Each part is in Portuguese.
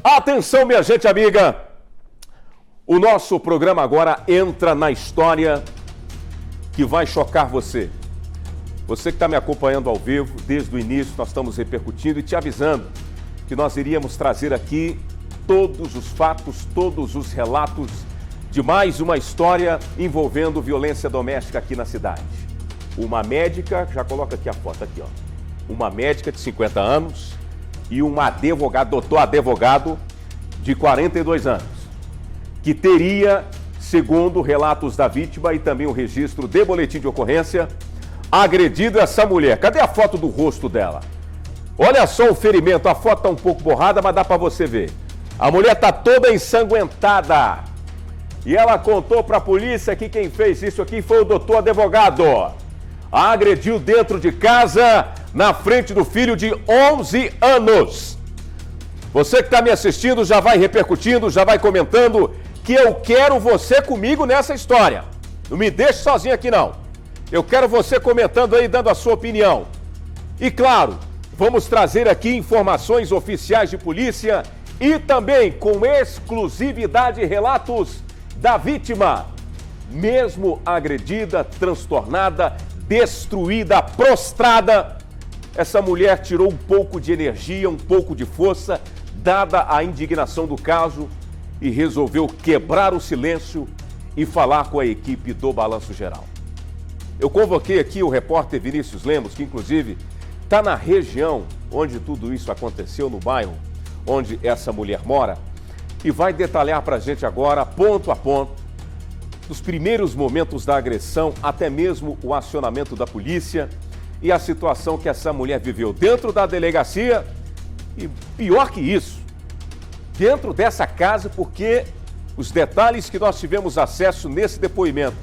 Atenção, minha gente amiga. O nosso programa agora entra na história que vai chocar você. Você que está me acompanhando ao vivo, desde o início nós estamos repercutindo e te avisando que nós iríamos trazer aqui todos os fatos, todos os relatos de mais uma história envolvendo violência doméstica aqui na cidade. Uma médica, já coloca aqui a foto, aqui ó. Uma médica de 50 anos e um advogado, doutor advogado de 42 anos, que teria, segundo relatos da vítima e também o registro de boletim de ocorrência, agredido essa mulher. Cadê a foto do rosto dela? Olha só o ferimento, a foto tá um pouco borrada, mas dá para você ver. A mulher tá toda ensanguentada. E ela contou para a polícia que quem fez isso aqui foi o doutor advogado. A agrediu dentro de casa, na frente do filho de 11 anos. Você que está me assistindo já vai repercutindo, já vai comentando que eu quero você comigo nessa história. Não me deixe sozinho aqui não. Eu quero você comentando aí, dando a sua opinião. E claro, vamos trazer aqui informações oficiais de polícia e também com exclusividade relatos da vítima. Mesmo agredida, transtornada, destruída, prostrada, essa mulher tirou um pouco de energia, um pouco de força, dada a indignação do caso, e resolveu quebrar o silêncio e falar com a equipe do Balanço Geral. Eu convoquei aqui o repórter Vinícius Lemos, que inclusive está na região onde tudo isso aconteceu, no bairro onde essa mulher mora, e vai detalhar para a gente agora, ponto a ponto, dos primeiros momentos da agressão, até mesmo o acionamento da polícia e a situação que essa mulher viveu dentro da delegacia e, pior que isso, dentro dessa casa, porque os detalhes que nós tivemos acesso nesse depoimento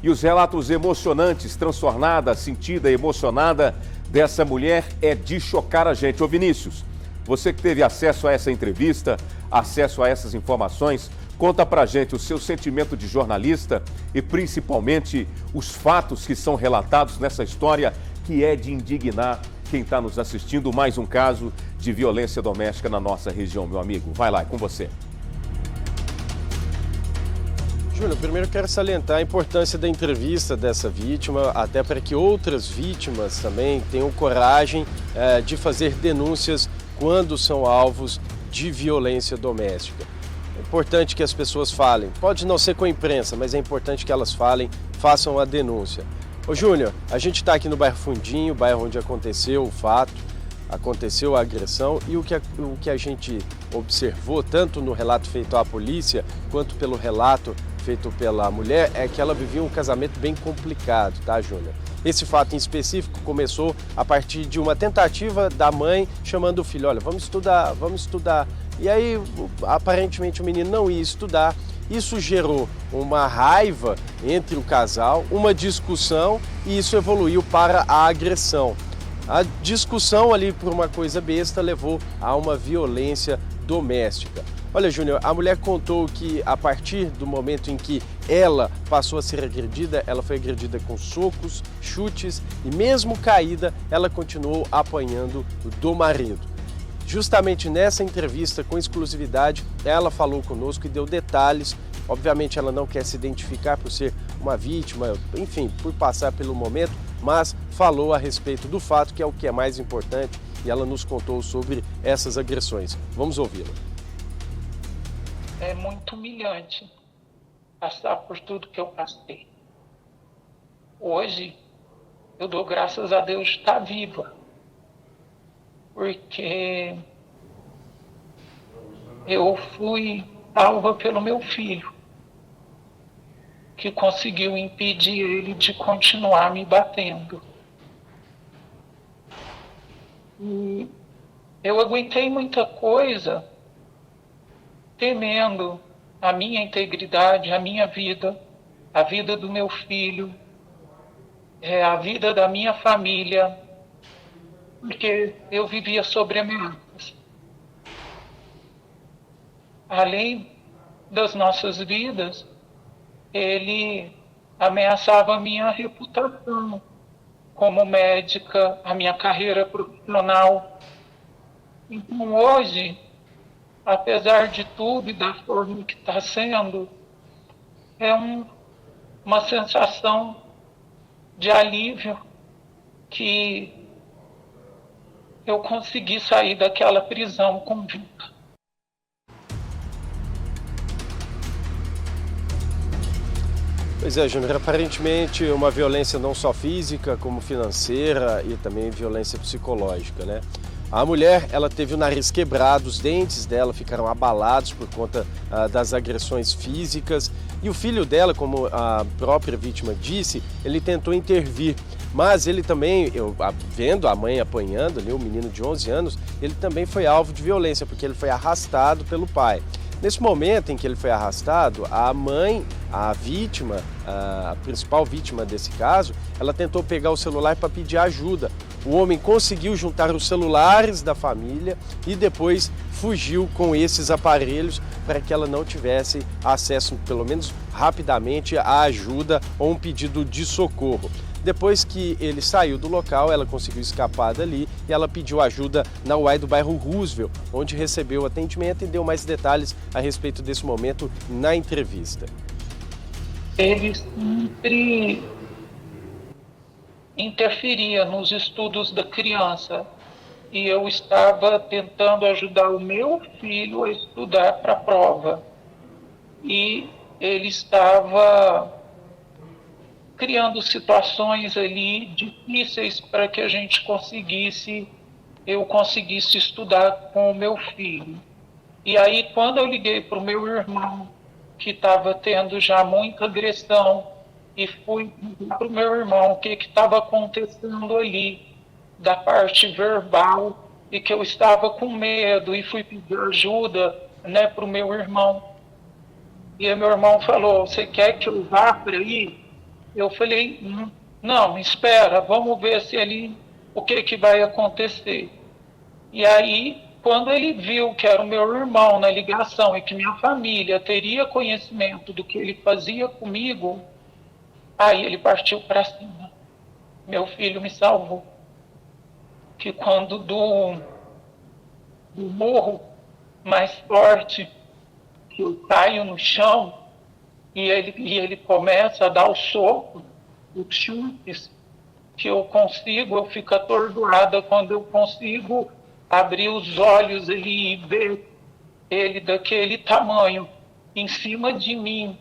e os relatos emocionantes, transtornada, sentida, emocionada dessa mulher é de chocar a gente. Ô Vinícius, você que teve acesso a essa entrevista, acesso a essas informações, conta pra gente o seu sentimento de jornalista e principalmente os fatos que são relatados nessa história que é de indignar quem está nos assistindo. Mais um caso de violência doméstica na nossa região, meu amigo. Vai lá, é com você. Júnior, primeiro quero salientar a importância da entrevista dessa vítima, até para que outras vítimas também tenham coragem de fazer denúncias quando são alvos de violência doméstica. É importante que as pessoas falem, pode não ser com a imprensa, mas é importante que elas falem, façam a denúncia. Ô Júnior, a gente está aqui no bairro Fundinho, bairro onde aconteceu o fato, aconteceu a agressão, e o que a gente observou, tanto no relato feito à polícia, quanto pelo relato feito pela mulher, é que ela vivia um casamento bem complicado, tá, Júnior? Esse fato em específico começou a partir de uma tentativa da mãe chamando o filho, olha, vamos estudar, vamos estudar. E aí, aparentemente, o menino não ia estudar. Isso gerou uma raiva entre o casal, uma discussão, e isso evoluiu para a agressão. A discussão ali por uma coisa besta levou a uma violência doméstica. Olha, Júnior, a mulher contou que a partir do momento em que ela passou a ser agredida, ela foi agredida com socos, chutes e mesmo caída, ela continuou apanhando do marido. Justamente nessa entrevista com exclusividade, ela falou conosco e deu detalhes. Obviamente ela não quer se identificar por ser uma vítima, enfim, por passar pelo momento, mas falou a respeito do fato, que é o que é mais importante, e ela nos contou sobre essas agressões. Vamos ouvi-la. É muito humilhante passar por tudo que eu passei. Hoje, eu dou graças a Deus de estar viva, porque eu fui salva pelo meu filho, que conseguiu impedir ele de continuar me batendo. E eu aguentei muita coisa, temendo a minha integridade, a minha vida, a vida do meu filho, a vida da minha família, porque eu vivia sobre ameaças. Além das nossas vidas, ele ameaçava a minha reputação como médica, a minha carreira profissional. Então hoje apesar de tudo e da forma que está sendo, é uma sensação de alívio que eu consegui sair daquela prisão conjunta. Pois é, Júnior, aparentemente uma violência não só física, como financeira e também violência psicológica, né? A mulher, ela teve o nariz quebrado, os dentes dela ficaram abalados por conta das agressões físicas. E o filho dela, como a própria vítima disse, ele tentou intervir. Mas ele também, vendo a mãe apanhando ali, o menino de 11 anos, ele também foi alvo de violência, porque ele foi arrastado pelo pai. Nesse momento em que ele foi arrastado, a mãe, a vítima, a principal vítima desse caso, ela tentou pegar o celular para pedir ajuda. O homem conseguiu juntar os celulares da família e depois fugiu com esses aparelhos para que ela não tivesse acesso, pelo menos rapidamente, à ajuda ou um pedido de socorro. Depois que ele saiu do local, ela conseguiu escapar dali e ela pediu ajuda na UAI do bairro Roosevelt, onde recebeu atendimento e deu mais detalhes a respeito desse momento na entrevista. Ele sempre interferia nos estudos da criança e eu estava tentando ajudar o meu filho a estudar para a prova. E ele estava criando situações ali difíceis para que eu conseguisse estudar com o meu filho. E aí, quando eu liguei para o meu irmão, que estava tendo já muita agressão, e fui para o meu irmão o que estava acontecendo ali, da parte verbal, e que eu estava com medo, e fui pedir ajuda, né, para o meu irmão. E aí meu irmão falou: você quer que eu vá para aí? Eu falei: não, espera, vamos ver se o que vai acontecer. E aí, quando ele viu que era o meu irmão na ligação e que minha família teria conhecimento do que ele fazia comigo, aí ele partiu para cima. Meu filho me salvou. Que quando do morro mais forte, que eu caio no chão, e ele começa a dar o soco, os chutes, que eu fico atordoada quando eu consigo abrir os olhos ali e ver ele daquele tamanho em cima de mim.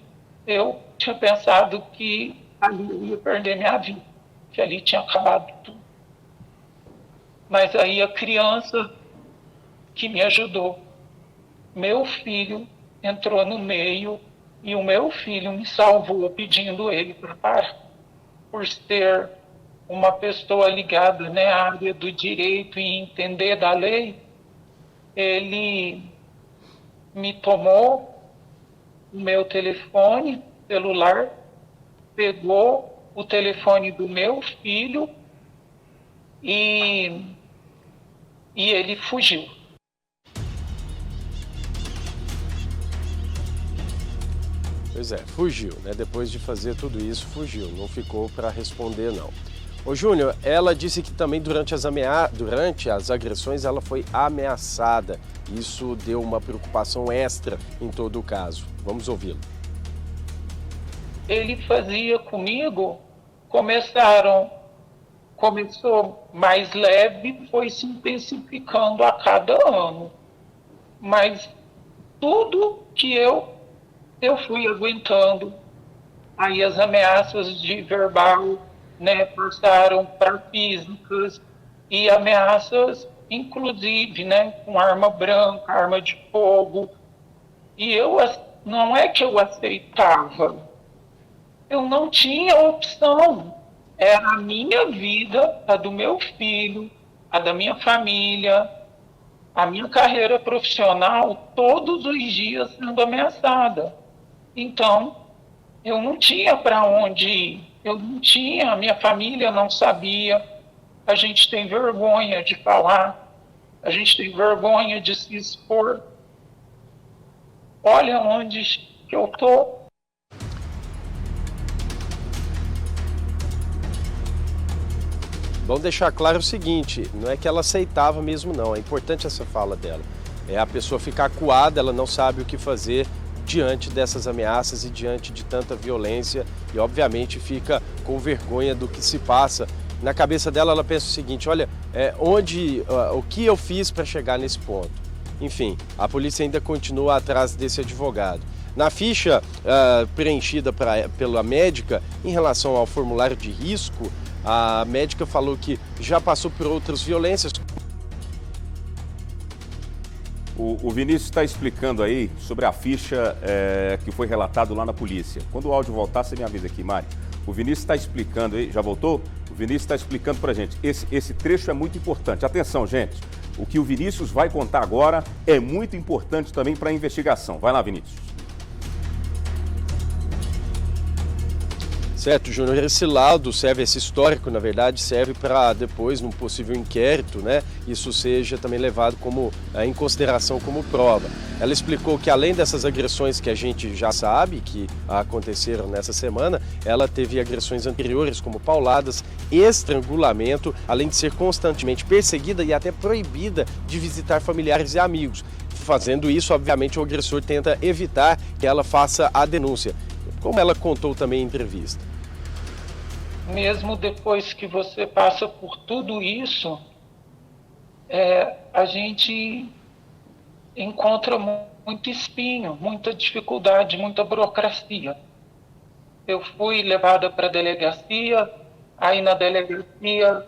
Eu tinha pensado que ali eu ia perder minha vida, que ali tinha acabado tudo. Mas aí a criança que me ajudou, meu filho, entrou no meio e o meu filho me salvou pedindo ele para parar. Por ser uma pessoa ligada, né, à área do direito e entender da lei, ele me tomou o meu telefone celular, pegou o telefone do meu filho e ele fugiu. Pois é, fugiu, né? Depois de fazer tudo isso, fugiu, não ficou para responder, não. Ô Júnior, ela disse que também durante as agressões ela foi ameaçada. Isso deu uma preocupação extra em todo o caso. Vamos ouvi-lo. Ele fazia comigo, começou mais leve, foi se intensificando a cada ano. Mas tudo que eu fui aguentando. Aí as ameaças de verbal, né, passaram para físicas e ameaças, inclusive, né, com arma branca, arma de fogo. E não é que eu aceitava, eu não tinha opção. Era a minha vida, a do meu filho, a da minha família, a minha carreira profissional, todos os dias sendo ameaçada. Então, eu não tinha para onde ir. A minha família não sabia. A gente tem vergonha de falar, a gente tem vergonha de se expor. Olha onde que eu estou. Vamos deixar claro o seguinte, não é que ela aceitava mesmo não, é importante essa fala dela. a pessoa fica acuada, ela não sabe o que fazer diante dessas ameaças e diante de tanta violência e obviamente fica com vergonha do que se passa. Na cabeça dela ela pensa o seguinte, olha, o que eu fiz para chegar nesse ponto? Enfim, a polícia ainda continua atrás desse advogado. Na ficha preenchida pela médica, em relação ao formulário de risco, a médica falou que já passou por outras violências. O Vinícius está explicando aí sobre a ficha que foi relatado lá na polícia. Quando o áudio voltar, você me avisa aqui, Mari. O Vinícius está explicando aí, já voltou? O Vinícius está explicando para a gente. Esse trecho é muito importante. Atenção, gente. O que o Vinícius vai contar agora é muito importante também para a investigação. Vai lá, Vinícius. Certo, Júnior, esse laudo esse histórico, na verdade, serve para depois, num possível inquérito, né, isso seja também levado em consideração como prova. Ela explicou que além dessas agressões que a gente já sabe que aconteceram nessa semana, ela teve agressões anteriores como pauladas, estrangulamento, além de ser constantemente perseguida e até proibida de visitar familiares e amigos. Fazendo isso, obviamente, o agressor tenta evitar que ela faça a denúncia, como ela contou também em entrevista. Mesmo depois que você passa por tudo isso, a gente encontra muito espinho, muita dificuldade, muita burocracia. Eu fui levada para a delegacia, aí na delegacia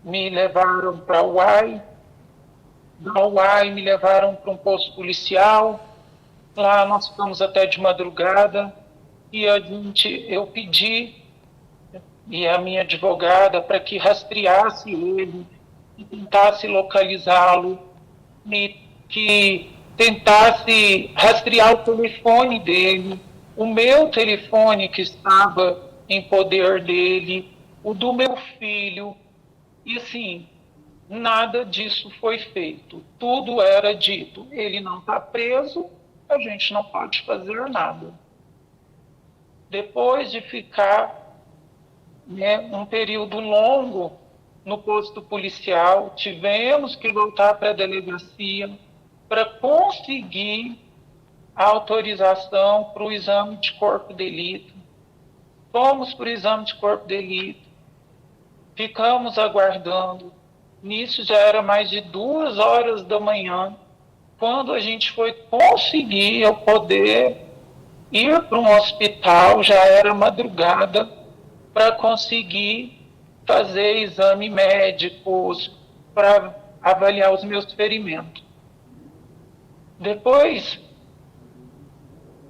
me levaram para a UAI, da UAI me levaram para um posto policial, lá nós ficamos até de madrugada, e eu pedi, e a minha advogada, para que rastreasse ele, que tentasse localizá-lo, e que tentasse rastrear o telefone dele, o meu telefone que estava em poder dele, o do meu filho, e assim, nada disso foi feito. Tudo era dito, ele não está preso, a gente não pode fazer nada. Depois de ficar um período longo no posto policial, tivemos que voltar para a delegacia para conseguir a autorização para o exame de corpo de delito. Fomos para o exame de corpo de delito, ficamos aguardando. Nisso já era mais de 2 horas da manhã, quando a gente foi conseguir eu poder ir para um hospital, já era madrugada, para conseguir fazer exame médicos, para avaliar os meus ferimentos. Depois,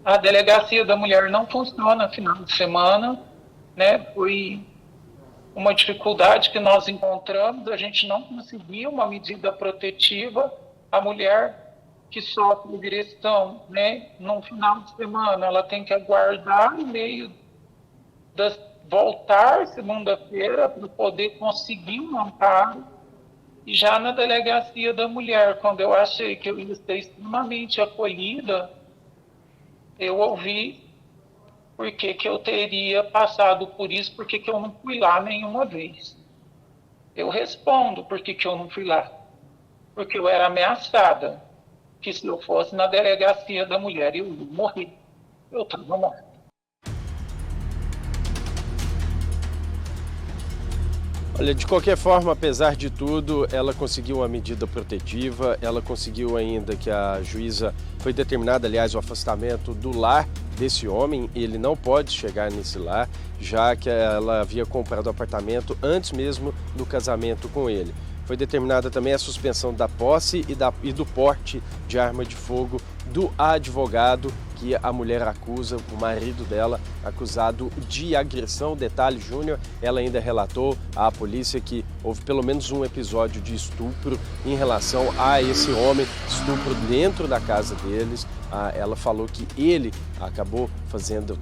a delegacia da mulher não funciona no final de semana, né? Foi uma dificuldade que nós encontramos, a gente não conseguiu uma medida protetiva. A mulher que sofre agressão, né, no final de semana, ela tem que aguardar no meio voltar segunda-feira para poder conseguir um amparo. E já na delegacia da mulher, quando eu achei que eu ia ser extremamente acolhida, eu ouvi por que eu teria passado por isso, por que eu não fui lá nenhuma vez. Eu respondo por que eu não fui lá. Porque eu era ameaçada, que se eu fosse na delegacia da mulher, eu ia morrer. Eu estava morta. Olha, de qualquer forma, apesar de tudo, ela conseguiu uma medida protetiva, ela conseguiu ainda que a juíza foi determinada, aliás, o afastamento do lar desse homem. Ele não pode chegar nesse lar, já que ela havia comprado o apartamento antes mesmo do casamento com ele. Foi determinada também a suspensão da posse e do porte de arma de fogo do advogado que a mulher acusa, o marido dela, acusado de agressão. Detalhe, Júnior, ela ainda relatou à polícia que houve pelo menos um episódio de estupro em relação a esse homem, estupro dentro da casa deles. Ela falou que ele acabou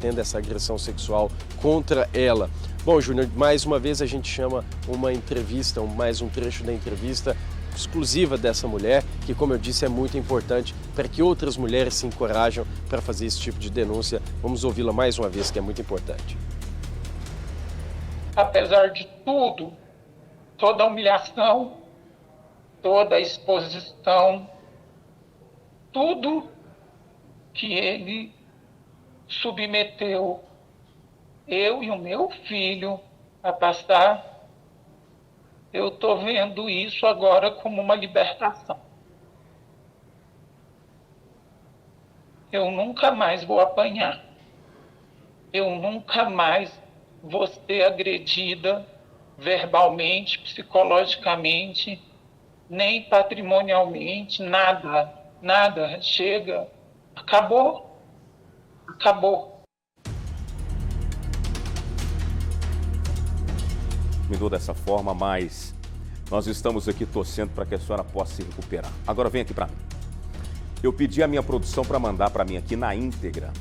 tendo essa agressão sexual contra ela. Bom, Júnior, mais uma vez a gente chama uma entrevista, mais um trecho da entrevista exclusiva dessa mulher, que, como eu disse, é muito importante para que outras mulheres se encorajam para fazer esse tipo de denúncia. Vamos ouvi-la mais uma vez, que é muito importante. Apesar de tudo, toda a humilhação, toda a exposição, tudo que ele submeteu eu e o meu filho a passar, eu estou vendo isso agora como uma libertação. Eu nunca mais vou apanhar. Eu nunca mais vou ser agredida verbalmente, psicologicamente, nem patrimonialmente, nada, nada. Chega, acabou, acabou. Terminou dessa forma, mas nós estamos aqui torcendo para que a senhora possa se recuperar. Agora vem aqui para mim. Eu pedi a minha produção para mandar para mim aqui na íntegra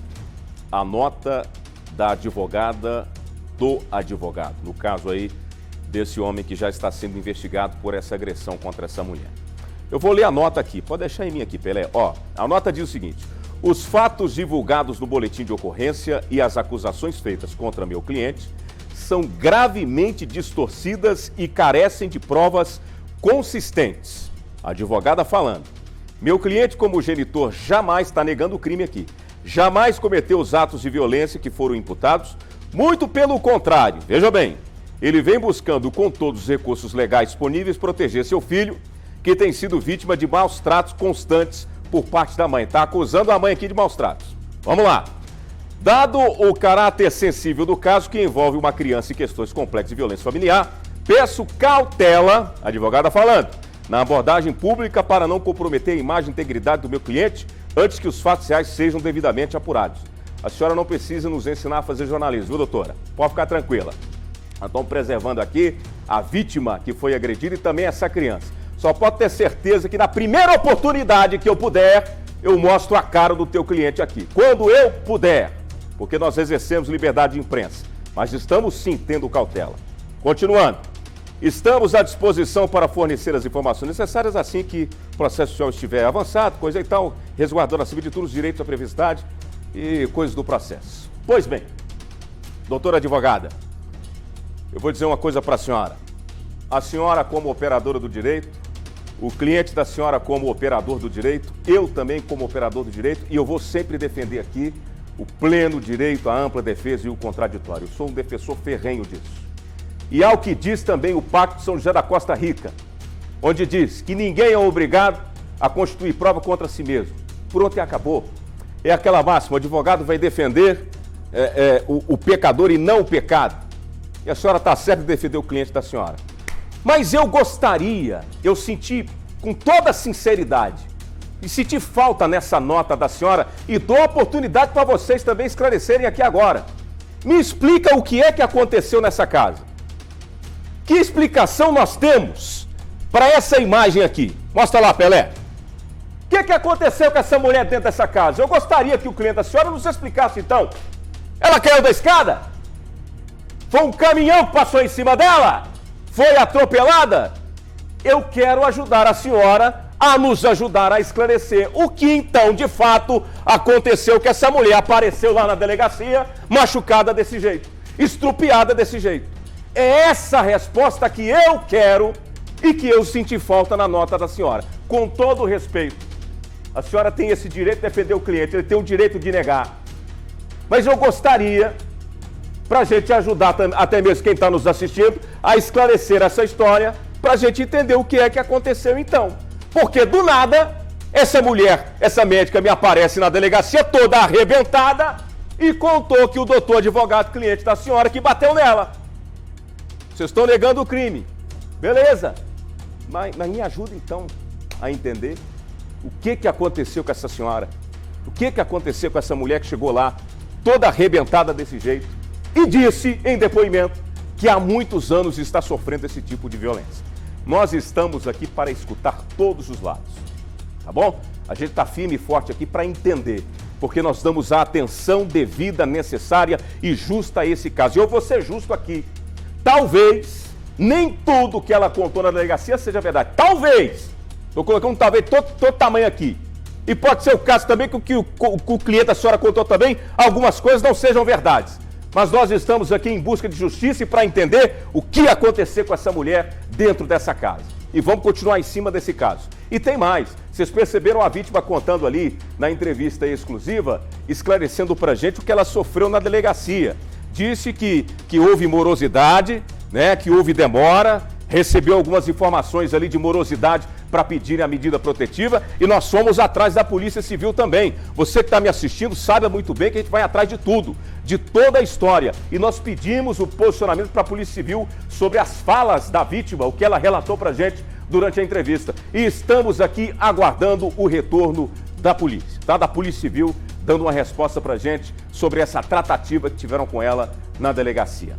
a nota da advogada do advogado, no caso aí desse homem que já está sendo investigado por essa agressão contra essa mulher. Eu vou ler a nota aqui, pode deixar em mim aqui, Pelé. Ó, a nota diz o seguinte: os fatos divulgados no boletim de ocorrência e as acusações feitas contra meu cliente são gravemente distorcidas e carecem de provas consistentes. A advogada falando: meu cliente, como genitor, jamais está negando o crime aqui. Jamais cometeu os atos de violência que foram imputados. Muito pelo contrário, veja bem, ele vem buscando, com todos os recursos legais disponíveis, proteger seu filho, que tem sido vítima de maus tratos constantes por parte da mãe. Está acusando a mãe aqui de maus tratos. Vamos lá. Dado o caráter sensível do caso, que envolve uma criança e questões complexas de violência familiar, peço cautela, a advogada falando, na abordagem pública para não comprometer a imagem e integridade do meu cliente antes que os fatos reais sejam devidamente apurados. A senhora não precisa nos ensinar a fazer jornalismo, viu, doutora? Pode ficar tranquila. Nós estamos preservando aqui a vítima que foi agredida e também essa criança. Só pode ter certeza que na primeira oportunidade que eu puder, eu mostro a cara do teu cliente aqui. Quando eu puder, porque nós exercemos liberdade de imprensa. Mas estamos sim tendo cautela. Continuando. Estamos à disposição para fornecer as informações necessárias assim que o processo judicial estiver avançado, coisa e tal, resguardando acima de tudo os direitos à privacidade e coisas do processo. Pois bem, doutora advogada, eu vou dizer uma coisa para a senhora. A senhora como operadora do direito, o cliente da senhora como operador do direito, eu também como operador do direito, e eu vou sempre defender aqui o pleno direito, a ampla defesa e o contraditório. Eu sou um defensor ferrenho disso. E ao que diz também o Pacto de São José da Costa Rica, onde diz que ninguém é obrigado a constituir prova contra si mesmo. Pronto, e acabou. É aquela máxima, o advogado vai defender o pecador e não o pecado. E a senhora está certa de defender o cliente da senhora. Mas eu gostaria, eu senti com toda sinceridade, e senti falta nessa nota da senhora, e dou a oportunidade para vocês também esclarecerem aqui agora. Me explica o que é que aconteceu nessa casa. Que explicação nós temos para essa imagem aqui? Mostra lá, Pelé. O que aconteceu com essa mulher dentro dessa casa? Eu gostaria que o cliente da senhora nos explicasse então. Ela caiu da escada? Foi um caminhão que passou em cima dela? Foi atropelada? Eu quero ajudar a senhora a nos ajudar a esclarecer o que então, de fato, aconteceu, que essa mulher apareceu lá na delegacia machucada desse jeito, estrupiada desse jeito. É essa a resposta que eu quero e que eu senti falta na nota da senhora. Com todo o respeito, a senhora tem esse direito de defender o cliente, ele tem o direito de negar. Mas eu gostaria, para a gente ajudar até mesmo quem está nos assistindo, a esclarecer essa história, para a gente entender o que é que aconteceu então. Porque do nada, essa mulher, essa médica me aparece na delegacia toda arrebentada e contou que o doutor advogado cliente da senhora que bateu nela. Vocês estão negando o crime. Beleza. Mas me ajuda então a entender o que aconteceu com essa senhora. O que aconteceu com essa mulher que chegou lá toda arrebentada desse jeito e disse em depoimento que há muitos anos está sofrendo esse tipo de violência. Nós estamos aqui para escutar todos os lados, tá bom? A gente está firme e forte aqui para entender, porque nós damos a atenção devida, necessária e justa a esse caso. E eu vou ser justo aqui. Talvez nem tudo que ela contou na delegacia seja verdade. Talvez. Estou colocando talvez todo tamanho aqui. E pode ser o caso também que o cliente da senhora contou também, algumas coisas não sejam verdades. Mas nós estamos aqui em busca de justiça e para entender o que aconteceu com essa mulher dentro dessa casa. e vamos continuar em cima desse caso. E tem mais, vocês perceberam a vítima contando ali na entrevista exclusiva, esclarecendo pra gente o que ela sofreu na delegacia. Disse que houve morosidade, né, que houve demora, recebeu algumas informações ali de morosidade para pedir a medida protetiva e nós fomos atrás da Polícia Civil também. Você que está me assistindo sabe muito bem que a gente vai atrás de tudo, de toda a história. E nós pedimos o posicionamento para a Polícia Civil sobre as falas da vítima, o que ela relatou para a gente durante a entrevista. E estamos aqui aguardando o retorno da polícia, tá? Da Polícia Civil, dando uma resposta para a gente sobre essa tratativa que tiveram com ela na delegacia.